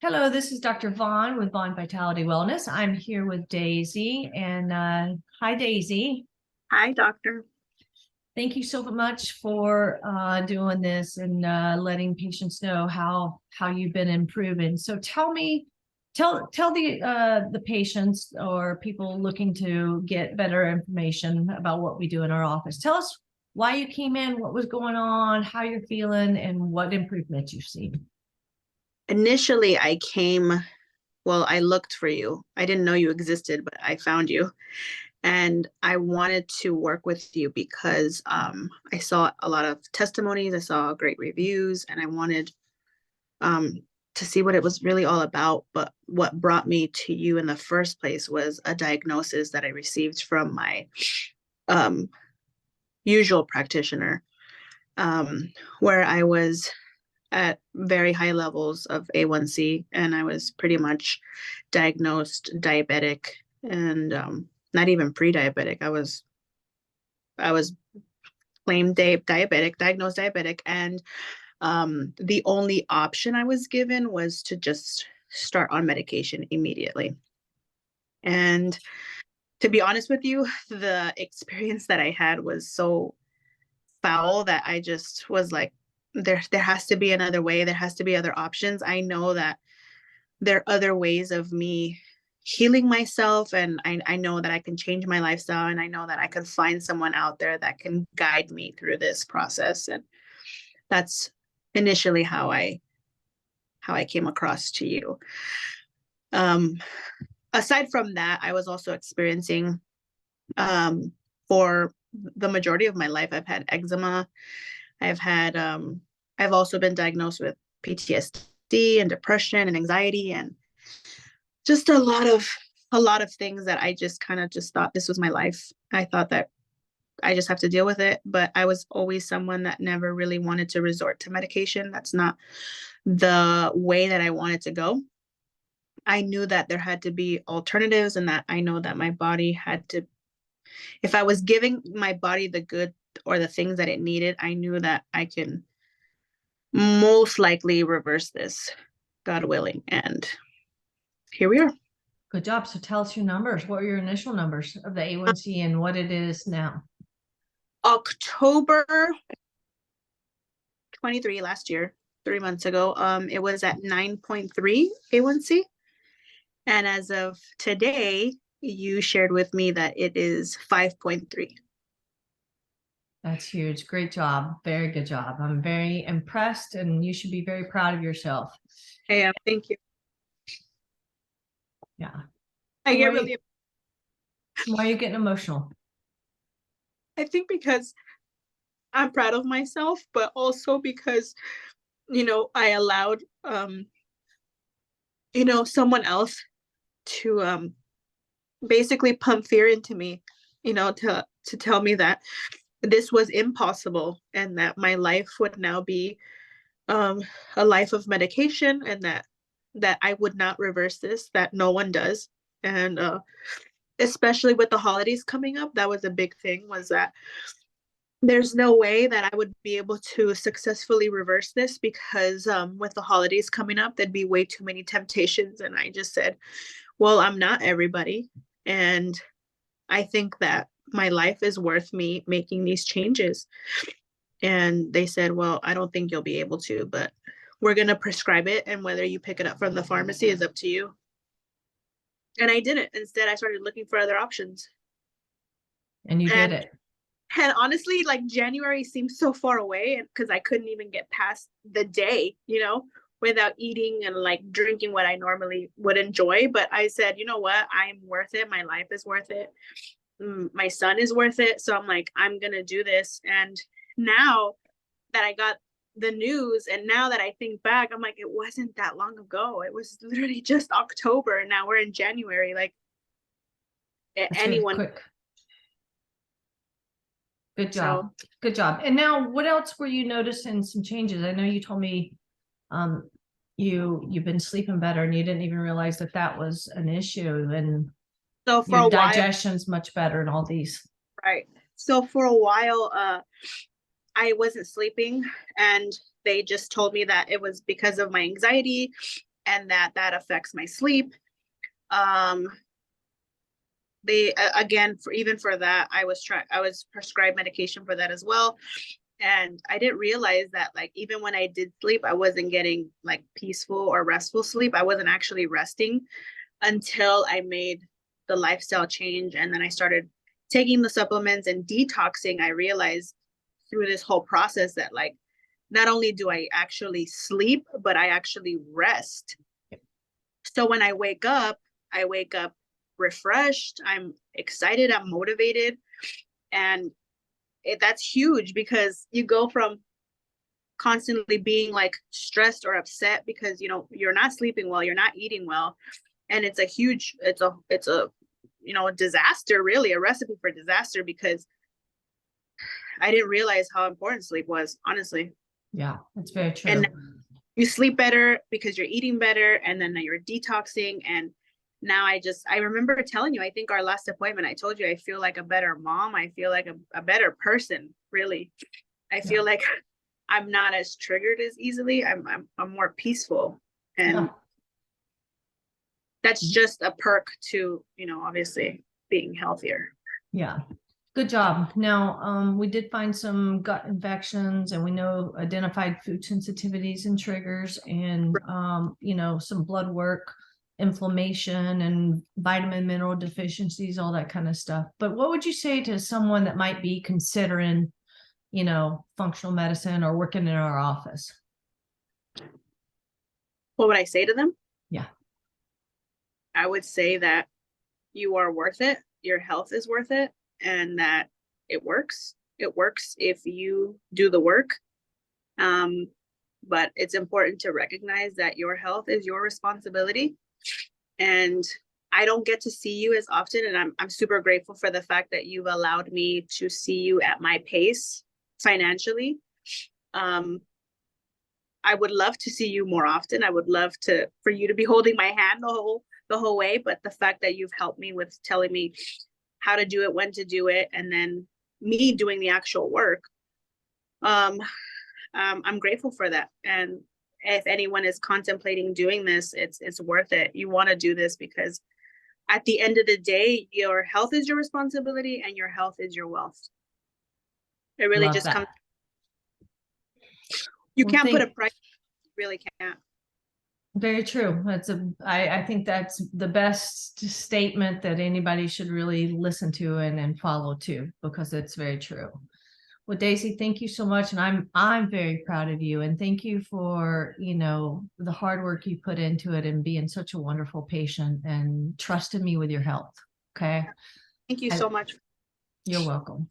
Hello, this is Dr. Vaughan with Vaughan Vitality Wellness. I'm here with Daisy, and hi, Daisy. Hi, doctor. Thank you so much for doing this and letting patients know how you've been improving. So tell the patients or people looking to get better information about what we do in our office. Tell us why you came in, what was going on, how you're feeling, and what improvements you've seen. Initially, I looked for you. I didn't know you existed, but I found you. And I wanted to work with you because I saw a lot of testimonies, I saw great reviews, and I wanted um, to see what it was really all about. But what brought me to you in the first place was a diagnosis that I received from my um, usual practitioner, where I was at very high levels of A1C, and I was pretty much diagnosed diabetic and not even pre-diabetic. I was claimed diabetic, diagnosed diabetic, and the only option I was given was to just start on medication immediately. And to be honest with you, the experience that I had was so foul that I just was like, there has to be another way. There has to be other options. I know that there are other ways of me healing myself, and I know that I can change my lifestyle, and I know that I can find someone out there that can guide me through this process. And that's initially how I came across to you. Um, Aside from that, I was also experiencing for the majority of my life, I've had eczema. I've also been diagnosed with PTSD and depression and anxiety and just a lot of things that I just kind of just thought this was my life. I thought that I just have to deal with it, but I was always someone that never really wanted to resort to medication. That's not the way that I wanted to go. I knew that there had to be alternatives, and that I know that my body had to, if I was giving my body the good or the things that it needed, I knew that I can most likely reverse this, God willing. And here we are. Good job. So tell us your numbers. What were your initial numbers of the A1C and what it is now? October 23 last year, 3 months ago, it was at 9.3 A1C. And as of today, you shared with me that it is 5.3. That's huge. Great job. Very good job. I'm very impressed, and you should be very proud of yourself. Hey, thank you. Yeah. I get really, Why are you getting emotional? I think because I'm proud of myself, but also because, I allowed, someone else to basically pump fear into me, to tell me that this was impossible and that my life would now be a life of medication, and that I would not reverse this, that no one does. And especially with the holidays coming up, that was a big thing, was that there's no way that I would be able to successfully reverse this, because with the holidays coming up, there'd be way too many temptations. And I just said, well, I'm not everybody. And I think that my life is worth me making these changes. And they said, well, I don't think you'll be able to, but we're going to prescribe it. And whether you pick it up from the pharmacy is up to you. And I didn't. Instead, I started looking for other options. And you did it. And honestly, like, January seems so far away because I couldn't even get past the day, without eating and like drinking what I normally would enjoy. But I said, you know what? I'm worth it. My life is worth it. My son is worth it. So I'm like, I'm going to do this. And now that I got the news, and now that I think back, I'm like, it wasn't that long ago. It was literally just October, and now we're in January. Like, That's anyone. quick. Good job. So, good job. And now, what else were you noticing some changes? I know you told me you've been sleeping better, and you didn't even realize that was an issue, and so for your a while, digestion's much better and all these. Right. So for a while, I wasn't sleeping, and they just told me that it was because of my anxiety and that affects my sleep. They again, for that, I was prescribed medication for that as well. And I didn't realize that, like, even when I did sleep, I wasn't getting like peaceful or restful sleep. I wasn't actually resting until I made the lifestyle change. And then I started taking the supplements and detoxing. I realized through this whole process that, like, not only do I actually sleep, but I actually rest. So when I wake up refreshed, I'm excited, I'm motivated. And that's huge, because you go from constantly being like stressed or upset because, you know, you're not sleeping well, you're not eating well. And it's a a disaster, really, a recipe for disaster, because I didn't realize how important sleep was, honestly. Yeah, that's very true. And you sleep better because you're eating better, and then you're detoxing. And now I remember telling you, I think our last appointment, I told you I feel like a better mom. I feel like a better person, really. I feel like I'm not as triggered as easily. I'm more peaceful. And that's just a perk to, obviously being healthier. Yeah. Good job. Now, we did find some gut infections, and we know identified food sensitivities and triggers, and, some blood work, inflammation, and vitamin mineral deficiencies, all that kind of stuff. But what would you say to someone that might be considering, functional medicine or working in our office? What would I say to them? Yeah. I would say that you are worth it. Your health is worth it, and that it works. It works if you do the work. But it's important to recognize that your health is your responsibility. And I don't get to see you as often, and I'm super grateful for the fact that you've allowed me to see you at my pace financially. I would love to see you more often. I would love for you to be holding my hand the whole way, but the fact that you've helped me with telling me how to do it, when to do it, and then me doing the actual work, I'm grateful for that. And if anyone is contemplating doing this, it's worth it. You want to do this because at the end of the day, your health is your responsibility, and your health is your wealth. It really Love just that. comes. You Well, can't put a price. You really can't. Very true. I think that's the best statement that anybody should really listen to and follow too, because it's very true. Well, Daisy, thank you so much. And I'm very proud of you. And thank you for, the hard work you put into it and being such a wonderful patient and trusting me with your health. Okay. Thank you so much. You're welcome.